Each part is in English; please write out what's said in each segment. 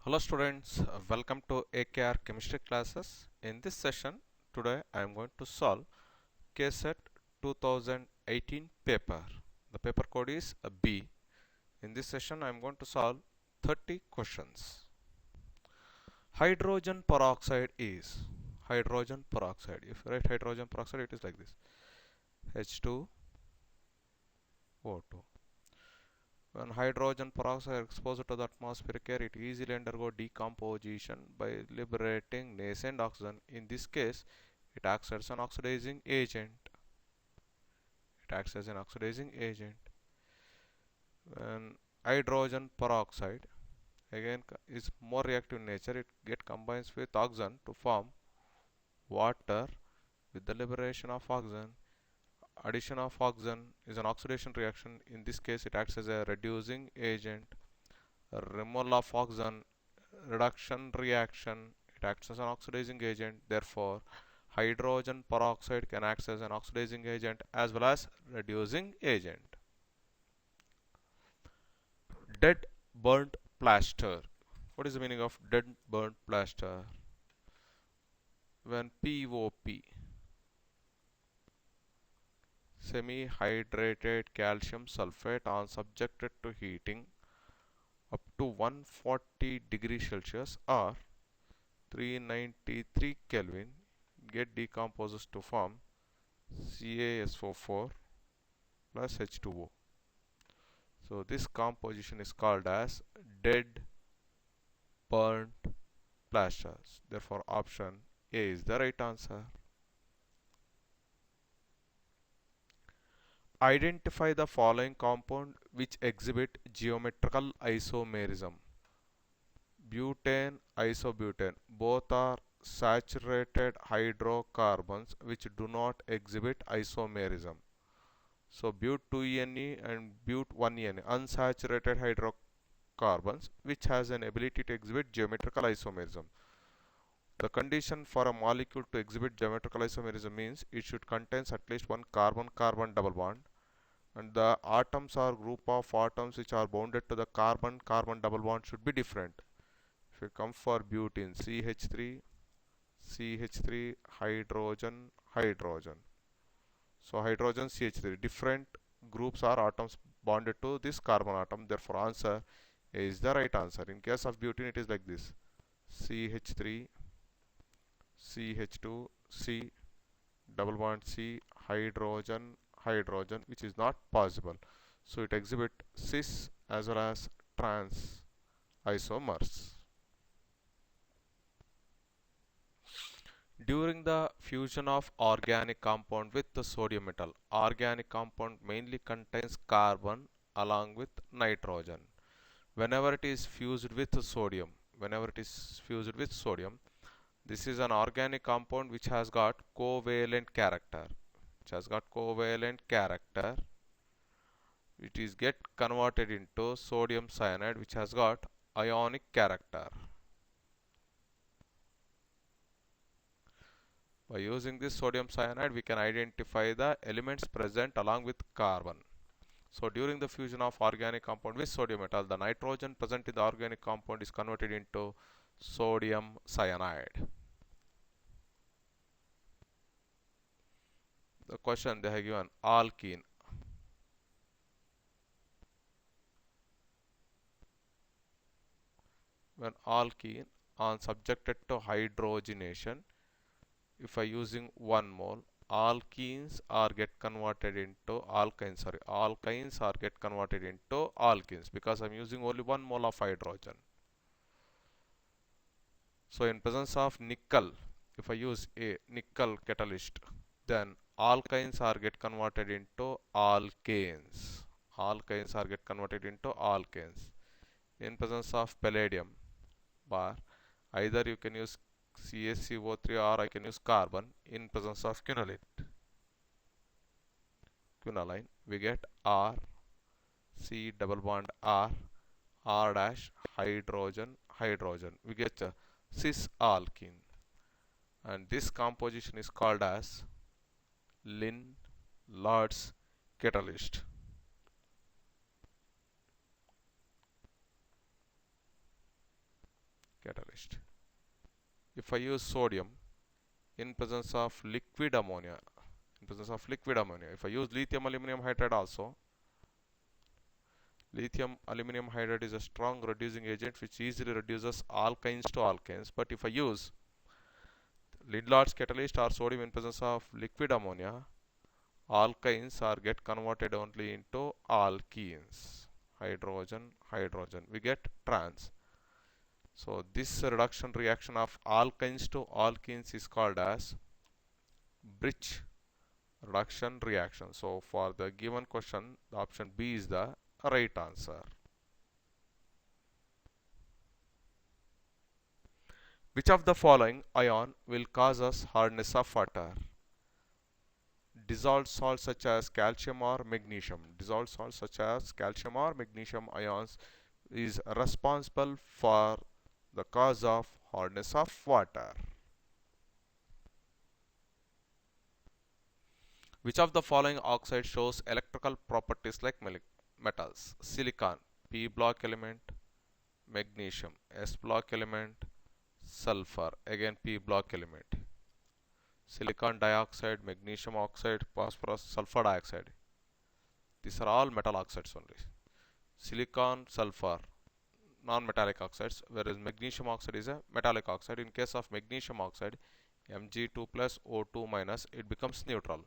Hello students, welcome to AKR chemistry classes. In this session, today I am going to solve KSET 2018 paper. The paper code is B. In this session, I am going to solve 30 questions. Hydrogen peroxide is hydrogen peroxide. If you write hydrogen peroxide, it is like this: H2O2. When hydrogen peroxide is exposed to the atmospheric air, it easily undergoes decomposition by liberating nascent oxygen. In this case, it acts as an oxidizing agent. When hydrogen peroxide again is more reactive in nature, it combines with oxygen to form water. With the liberation of oxygen, addition of oxygen is an oxidation reaction. In this case, it acts as a reducing agent. Removal of oxygen, reduction reaction, it acts as an oxidizing agent. Therefore, hydrogen peroxide can act as an oxidizing agent as well as reducing agent. Dead burnt plaster. What is the meaning of dead burnt plaster? When POP, semi-hydrated calcium sulfate, are subjected to heating up to 140 degrees Celsius or 393 Kelvin, get decomposes to form CaSO4 plus H2O. So this composition is called as dead burnt plasters. Therefore, option A is the right answer. Identify the following compound which exhibit geometrical isomerism. Butane, isobutane, both are saturated hydrocarbons which do not exhibit isomerism. So but2Ne and but1Ne, unsaturated hydrocarbons which has an ability to exhibit geometrical isomerism. The condition for a molecule to exhibit geometrical isomerism means it should contain at least one carbon-carbon double bond, and the atoms or group of atoms which are bounded to the carbon-carbon double bond should be different. If you come for butene, CH3, hydrogen, hydrogen. So hydrogen, CH3, different groups or atoms bonded to this carbon atom. Therefore, answer is the right answer. In case of butene, it is like this: CH3, CH2, C, double bond C, hydrogen, hydrogen, which is not possible. So it exhibits cis as well as trans isomers. During the fusion of organic compound with the sodium metal, organic compound mainly contains carbon along with nitrogen. Whenever it is fused with sodium, this is an organic compound which has got covalent character. It is get converted into sodium cyanide which has got ionic character. By using this sodium cyanide, we can identify the elements present along with carbon. So during the fusion of organic compound with sodium metal, the nitrogen present in the organic compound is converted into sodium cyanide. The question they have given: alkene. When alkene are subjected to hydrogenation, if I using 1 mole, alkenes are get converted into alkynes. Alkynes are get converted into alkenes because I'm using only 1 mole of hydrogen. So in presence of nickel, if I use a nickel catalyst, then alkynes are get converted into alkanes. In presence of palladium bar, either you can use CaCO3 or I can use carbon. In presence of quinoline, we get R, C double bond R dash, hydrogen, hydrogen. We get a cis alkene, and this composition is called as Lin-Lartz catalyst. catalyst. If I use sodium in presence of liquid ammonia, if I use lithium aluminum hydride also, lithium aluminum hydride is a strong reducing agent which easily reduces alkynes to alkanes. But if I use Lindlar's catalyst or sodium in presence of liquid ammonia, alkynes are get converted only into alkenes. Hydrogen, hydrogen. We get trans. So this reduction reaction of alkynes to alkenes is called as bridge reduction reaction. So for the given question, the option B is the right answer. Which of the following ion will cause us hardness of water? Dissolved salts such as calcium or magnesium. Dissolved salts such as calcium or magnesium ions is responsible for the cause of hardness of water. Which of the following oxide shows electrical properties like metals? Silicon, p block element, magnesium, s block element, sulfur, again p block element. Silicon dioxide, magnesium oxide, phosphorus, sulfur dioxide. These are all metal oxides only. Silicon, sulfur, non-metallic oxides, whereas magnesium oxide is a metallic oxide. In case of magnesium oxide, Mg2 plus O2 minus, it becomes neutral.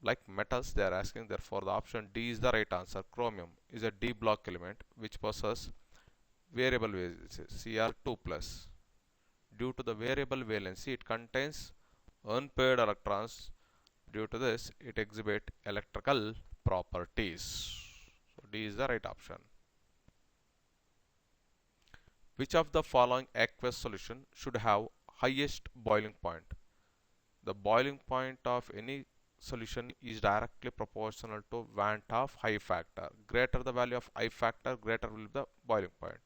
Like metals, they are asking, therefore the option D is the right answer. Chromium is a D block element which possesses variable valency Cr2 plus. Due to the variable valency, it contains unpaired electrons. Due to this, it exhibits electrical properties. So D is the right option. Which of the following aqueous solution should have highest boiling point? The boiling point of any solution is directly proportional to Van't of I factor. Greater the value of I factor, greater will be the boiling point.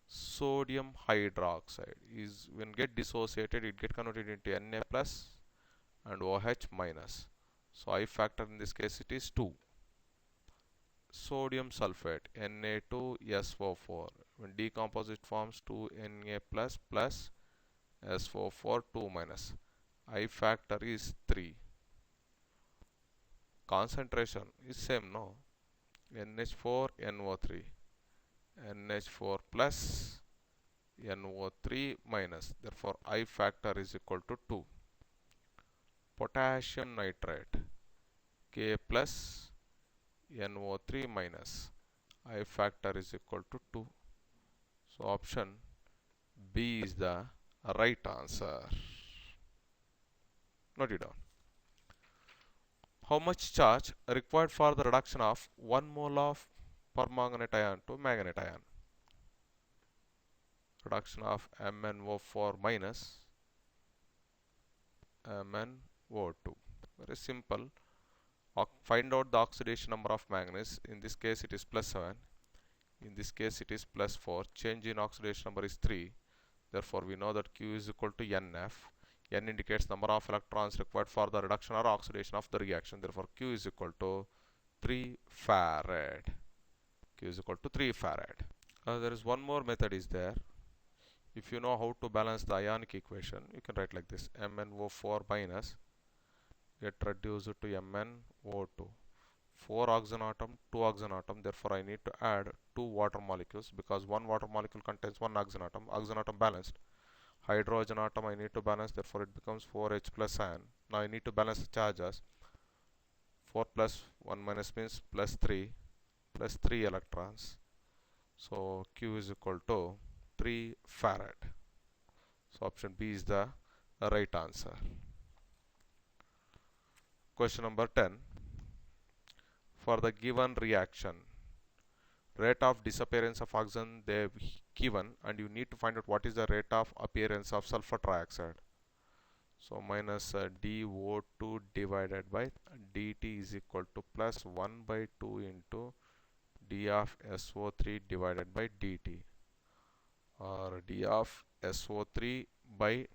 Sodium hydroxide is, when get dissociated, it get converted into Na plus and OH minus. So I factor in this case it is 2. Sodium sulfate Na2SO4, when decompose it forms 2Na plus plus SO4 2 minus. I factor is 3. Concentration is same, no? NH4 NO3, NH4 plus NO3 minus, therefore I factor is equal to 2. Potassium nitrate, K plus NO3 minus, I factor is equal to 2. So option B is the right answer. Note it down. How much charge required for the reduction of 1 mole of permanganate ion to manganate ion? Reduction of MnO4 minus MnO2. Very simple. Find out the oxidation number of manganese. In this case it is plus 7. In this case it is plus 4. Change in oxidation number is 3. Therefore we know that Q is equal to Nf. N indicates number of electrons required for the reduction or oxidation of the reaction. Therefore Q is equal to 3 farad. Q is equal to 3 farad. There is one more method is there. If you know how to balance the ionic equation, you can write like this: MnO4 minus get reduced to MnO2. 4 oxygen atom, 2 oxygen atom. Therefore I need to add 2 water molecules because one water molecule contains 1 oxygen atom. Oxygen atom balanced. Hydrogen atom I need to balance, therefore it becomes 4H plus ion. Now I need to balance the charges. 4 plus 1 minus means plus 3 electrons. So Q is equal to 3 farad. So option B is the right answer. Question number 10. For the given reaction, rate of disappearance of oxygen they have given, and you need to find out what is the rate of appearance of sulfur trioxide. So minus dO2 divided by dt is equal to plus 1 by 2 into d of SO3 divided by dt, or d of SO3 by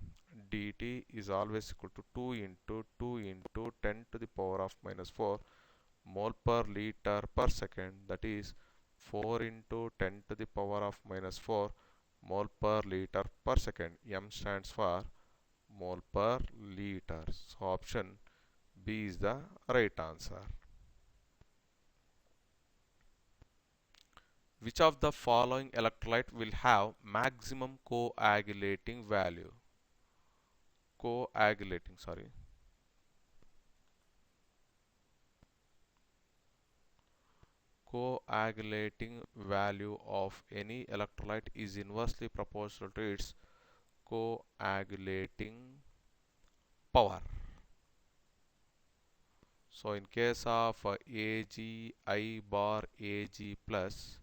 dt is always equal to 2 into 10 to the power of minus 4 mole per liter per second, that is 4 into 10 to the power of minus 4 mole per liter per second. M stands for mole per liter. So option B is the right answer. Which of the following electrolyte will have maximum coagulating value? Coagulating, sorry. Coagulating value of any electrolyte is inversely proportional to its coagulating power. So in case of Ag I bar Ag plus,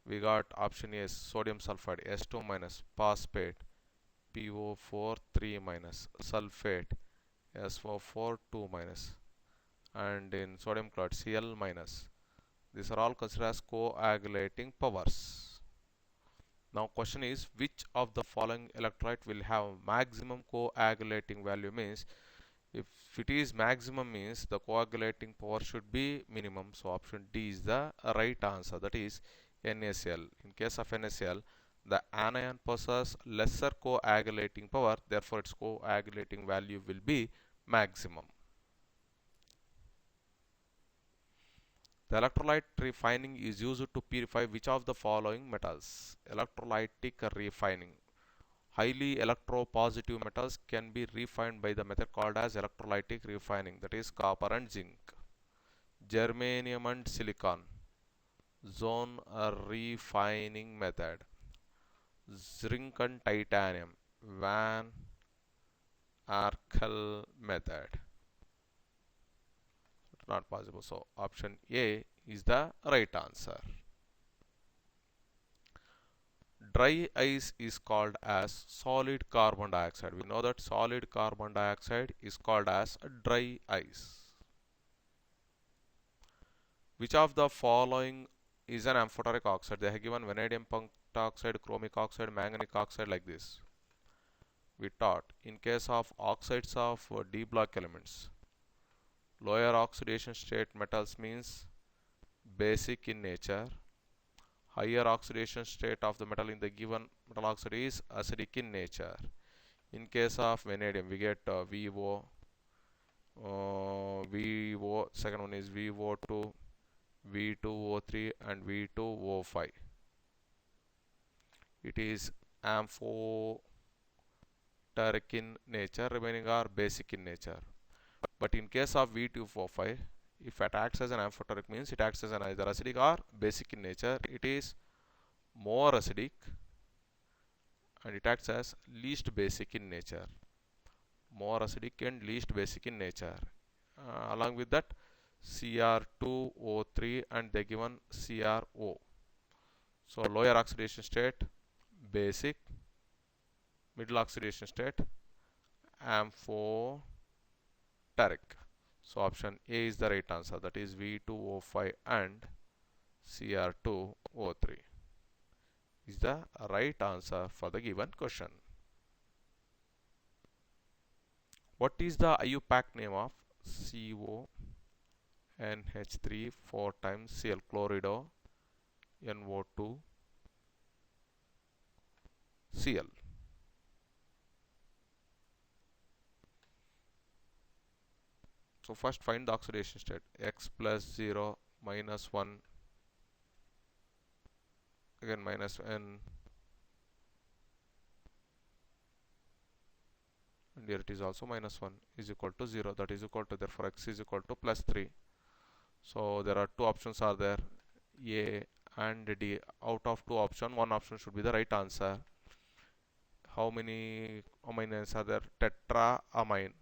we got option A sodium sulfide S2 minus, phosphate PO4 3 minus, sulfate SO4 2 minus, and in sodium chloride Cl minus. These are all considered as coagulating powers. Now question is, which of the following electrolyte will have maximum coagulating value? Means if it is maximum means the coagulating power should be minimum. So option D is the right answer, that is NaCl. In case of NaCl, the anion possesses lesser coagulating power, therefore its coagulating value will be maximum. The electrolyte refining is used to purify which of the following metals? Electrolytic refining. Highly electropositive metals can be refined by the method called as electrolytic refining, that is copper and zinc. Germanium and silicon, zone refining method. Zinc and titanium, Van Arkel method. Not possible. So option A is the right answer. Dry ice is called as solid carbon dioxide. We know that solid carbon dioxide is called as dry ice. Which of the following is an amphoteric oxide? They have given vanadium pentoxide, chromic oxide, manganic oxide like this. We taught in case of oxides of D block elements, lower oxidation state metals means basic in nature. Higher oxidation state of the metal in the given metal oxide is acidic in nature. In case of vanadium, we get VO, VO, second one is VO2, V2O3 and V2O5. It is amphoteric in nature, remaining are basic in nature. But in case of V2O5, if it acts as an amphoteric means it acts as an either acidic or basic in nature. It is more acidic and it acts as least basic in nature. More acidic and least basic in nature. Along with that, Cr2O3 and they given CrO. So lower oxidation state basic, middle oxidation state amphoteric. So option A is the right answer, that is V2O5 and Cr2O3 is the right answer for the given question. What is the IUPAC name of CONH3 4 times Cl chlorido NO2 Cl? So first find the oxidation state. X plus 0 minus 1 again minus n, and here it is also minus 1 is equal to 0, that is equal to, therefore x is equal to plus 3. So there are two options are there, A and D. Out of two options, one option should be the right answer. How many amines are there? Tetraamine,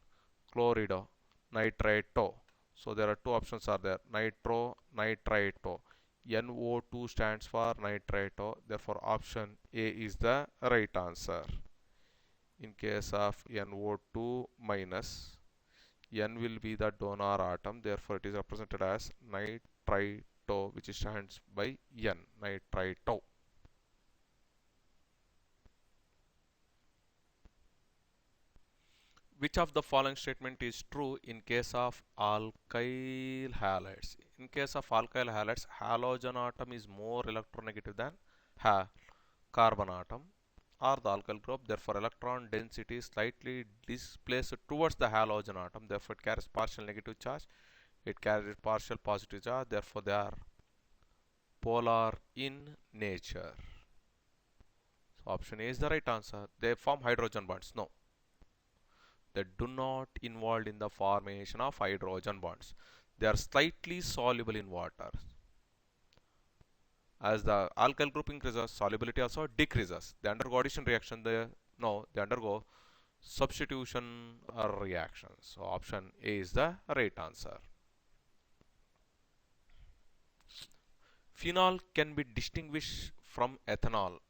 chlorido, nitrito. So there are two options are there, nitro, nitrito. NO2 stands for nitrito, therefore option A is the right answer. In case of NO2 minus, N will be the donor atom, therefore it is represented as nitrito, which stands by N, nitrito. Which of the following statement is true in case of alkyl halides? In case of alkyl halides, halogen atom is more electronegative than carbon atom or the alkyl group. Therefore, electron density is slightly displaced towards the halogen atom. Therefore, it carries partial negative charge. It carries partial positive charge. Therefore, they are polar in nature. So, option A is the right answer. They form hydrogen bonds. No, they do not involved in the formation of hydrogen bonds. They are slightly soluble in water. As the alkyl group increases, solubility also decreases. They undergo addition reaction. They undergo substitution reaction. So option A is the right answer. Phenol can be distinguished from ethanol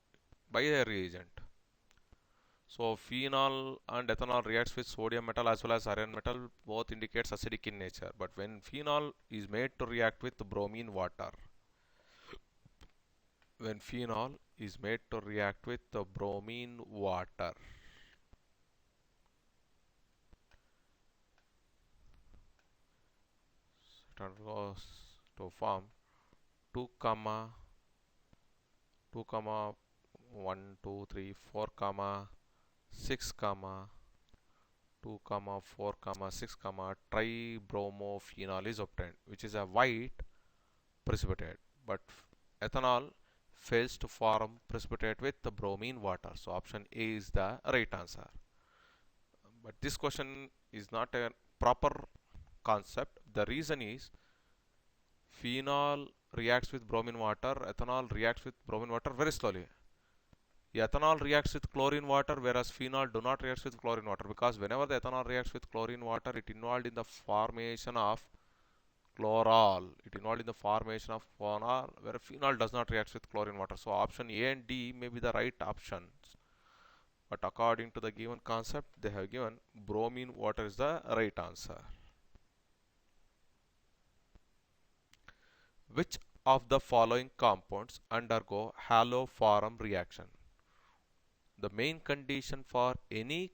by a reagent. So phenol and ethanol reacts with sodium metal as well as iron metal, both indicates acidic in nature. But when phenol is made to react with bromine water, when phenol is made to react with the bromine water, it undergoes to form 2 comma 2 comma 1 2 3 4 comma 6 comma 2 comma 4 comma 6 comma tribromophenol is obtained, which is a white precipitate. But ethanol fails to form precipitate with the bromine water. So option A is the right answer. But this question is not a proper concept. The reason is phenol reacts with bromine water, ethanol reacts with bromine water very slowly. Ethanol reacts with chlorine water, whereas phenol do not react with chlorine water, because whenever the ethanol reacts with chlorine water, it involved in the formation of chloral. It involved in the formation of phenol, where phenol does not react with chlorine water. So option A and D may be the right options. But according to the given concept, they have given bromine water is the right answer. Which of the following compounds undergo haloform reaction? The main condition for any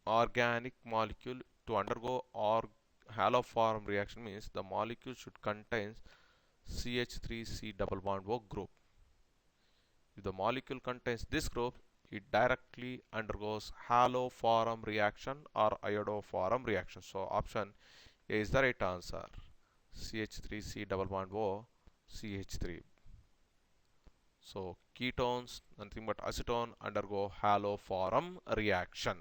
organic molecule to undergo haloform reaction means the molecule should contain CH3C double bond O group. If the molecule contains this group, it directly undergoes haloform reaction or iodoform reaction. So option A is the right answer. CH3C double bond O CH3. So ketones, nothing but acetone, undergo haloform reaction.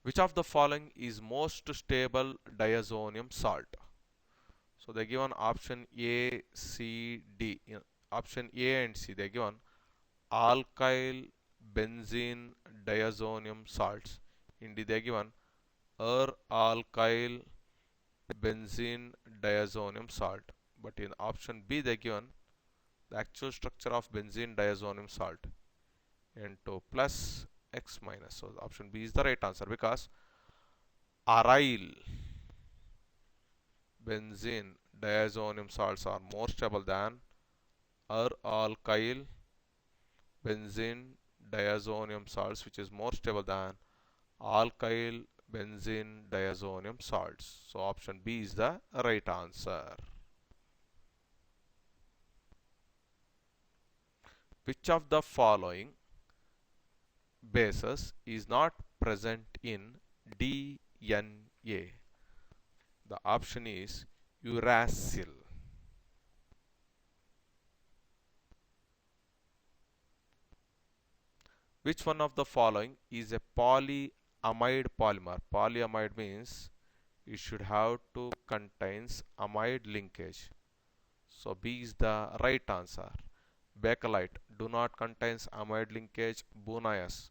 Which of the following is most stable diazonium salt? So they given option A, C, D. In option A and C, they given alkyl benzene diazonium salts. In D, they given alkyl benzene diazonium salt. But in option B, they given the actual structure of benzene diazonium salt, N2 plus X minus. So option B is the right answer, because aryl benzene diazonium salts are more stable than alkyl benzene diazonium salts, which is more stable than alkyl benzene diazonium salts. So option B is the right answer. Which of the following bases is not present in DNA? The option is uracil. Which one of the following is a polyamide polymer? Polyamide means it should have to contains amide linkage. So B is the right answer. Bakelite do not contains amide linkage. Bunias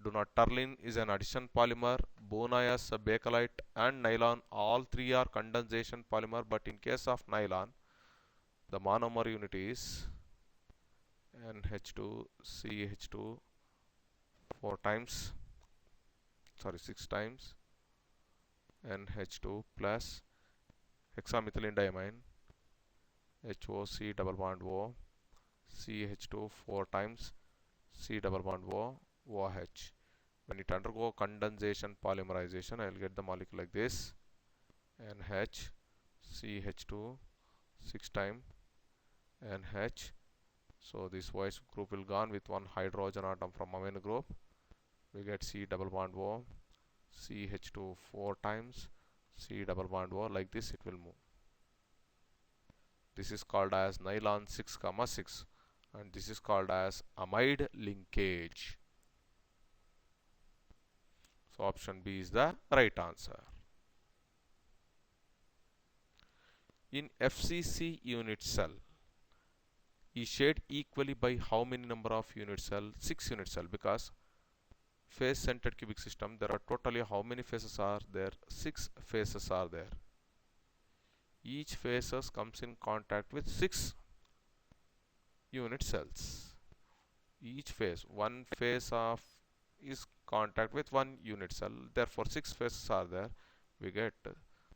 do not. Terling is an addition polymer. Bunias, bakelite and nylon, all three are condensation polymer, but in case of nylon, the monomer unit is NH2 CH2 6 times NH2 plus hexamethylene diamine HOC double bond O CH2 4 times C double bond O OH. When it undergo condensation polymerization, I will get the molecule like this: NH, CH2, 6 times NH. So this OH group will gone with one hydrogen atom from amino group. We get C double bond O, CH2 4 times, C double bond O. Like this it will move. This is called as nylon 6, 6, and this is called as amide linkage. So option B is the right answer. In FCC unit cell is shared equally by how many number of unit cell? 6 unit cell, because face centered cubic system there are totally how many faces are there? 6 faces are there. Each faces comes in contact with 6 unit cells. Each face, one face of is contact with one unit cell, therefore 6 faces are there. We get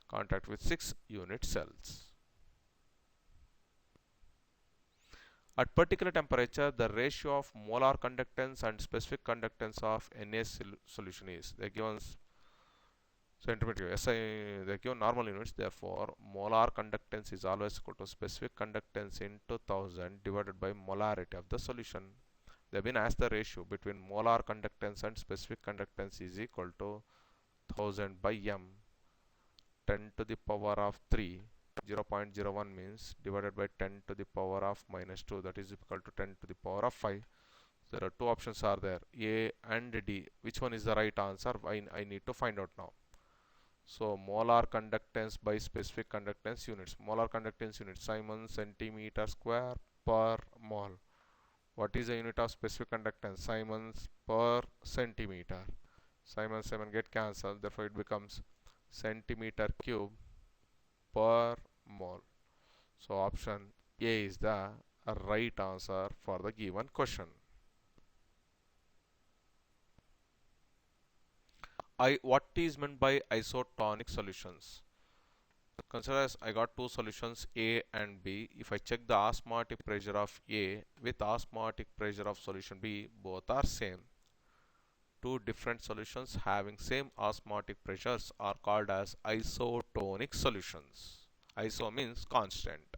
contact with 6 unit cells. At particular temperature, the ratio of molar conductance and specific conductance of Na solution is, they given centimeter SI, they given normal units, therefore molar conductance is always equal to specific conductance into 1000 divided by molarity of the solution. They have been asked the ratio between molar conductance and specific conductance is equal to 1000 by m, 10 to the power of 3, 0.01 means divided by 10 to the power of minus 2, that is equal to 10 to the power of 5. There are two options are there, A and D. Which one is the right answer? I need to find out now. So molar conductance by specific conductance units. Molar conductance unit Siemens centimeter square per mole. What is the unit of specific conductance? Siemens per centimeter. Siemens get cancelled, therefore it becomes centimeter cube per mole. So option A is the right answer for the given question. What is meant by isotonic solutions? Consider as I got two solutions A and B. If I check the osmotic pressure of A with osmotic pressure of solution B, both are same. Two different solutions having same osmotic pressures are called as isotonic solutions. Iso means constant.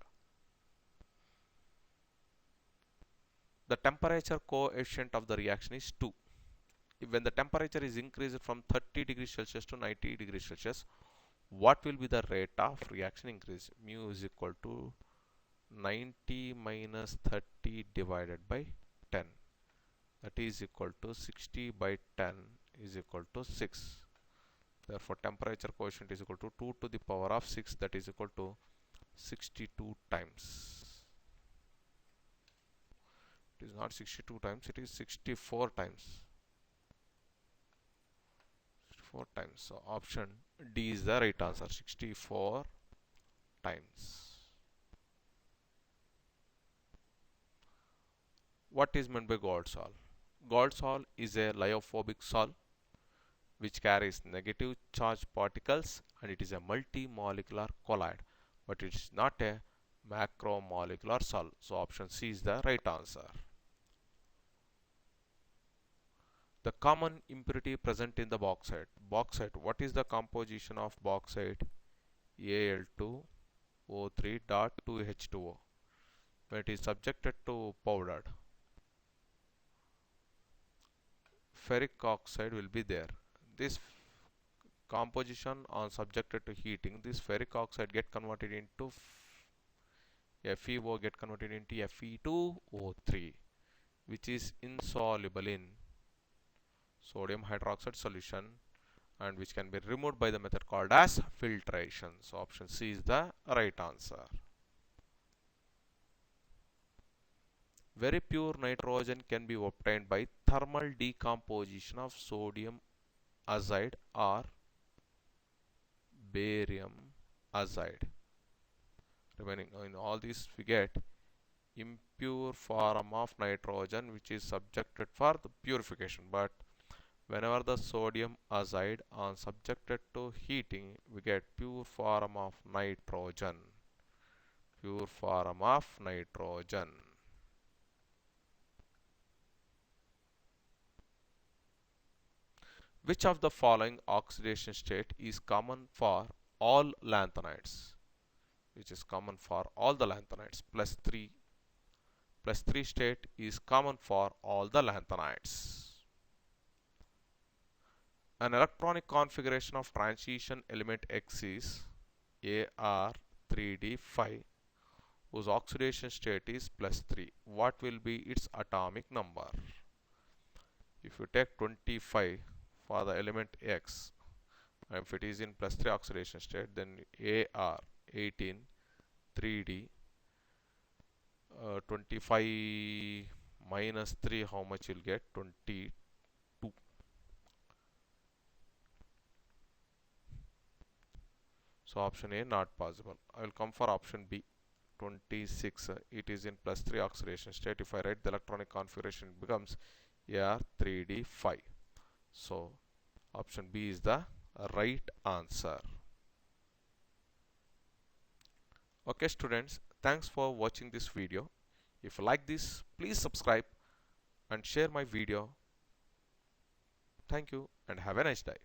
The temperature coefficient of the reaction is 2. When the temperature is increased from 30 degrees Celsius to 90 degrees Celsius, what will be the rate of reaction increase? Mu is equal to 90 minus 30 divided by 10. That is equal to 60 by 10 is equal to 6. Therefore, temperature coefficient is equal to 2 to the power of 6, that is equal to 62 times. It is not 62 times, it is 64 times. 64 times. So option D is the right answer, 64 times. What is meant by gold sol? Gold sol is a lyophobic sol which carries negative charge particles, and it is a multimolecular colloid, but it is not a macromolecular sol. So option C is the right answer. The common impurity present in the bauxite. Bauxite, what is the composition of bauxite? Al2O3.2H2O. When it is subjected to powdered, ferric oxide will be there. This composition on subjected to heating, this ferric oxide get converted into FeO, get converted into Fe2O3, which is insoluble in sodium hydroxide solution and which can be removed by the method called as filtration. So option C is the right answer. Very pure nitrogen can be obtained by thermal decomposition of sodium azide or barium azide. Remaining in all these we get impure form of nitrogen which is subjected for the purification, but whenever the sodium azide are subjected to heating, we get pure form of nitrogen. Pure form of nitrogen. Which of the following oxidation state is common for all lanthanides? Which is common for all the lanthanides? Plus 3 state is common for all the lanthanides. An electronic configuration of transition element X is Ar3d5 whose oxidation state is plus 3. What will be its atomic number? If you take 25 for the element X, if it is in plus 3 oxidation state, then Ar18 3d 25 minus 3, how much you'll get? 22. So option A not possible. I will come for option B. 26, it is in plus 3 oxidation state. If I write the electronic configuration, it becomes Ar3d5. So option B is the right answer. Okay students, thanks for watching this video. If you like this, please subscribe and share my video. Thank you and have a nice day.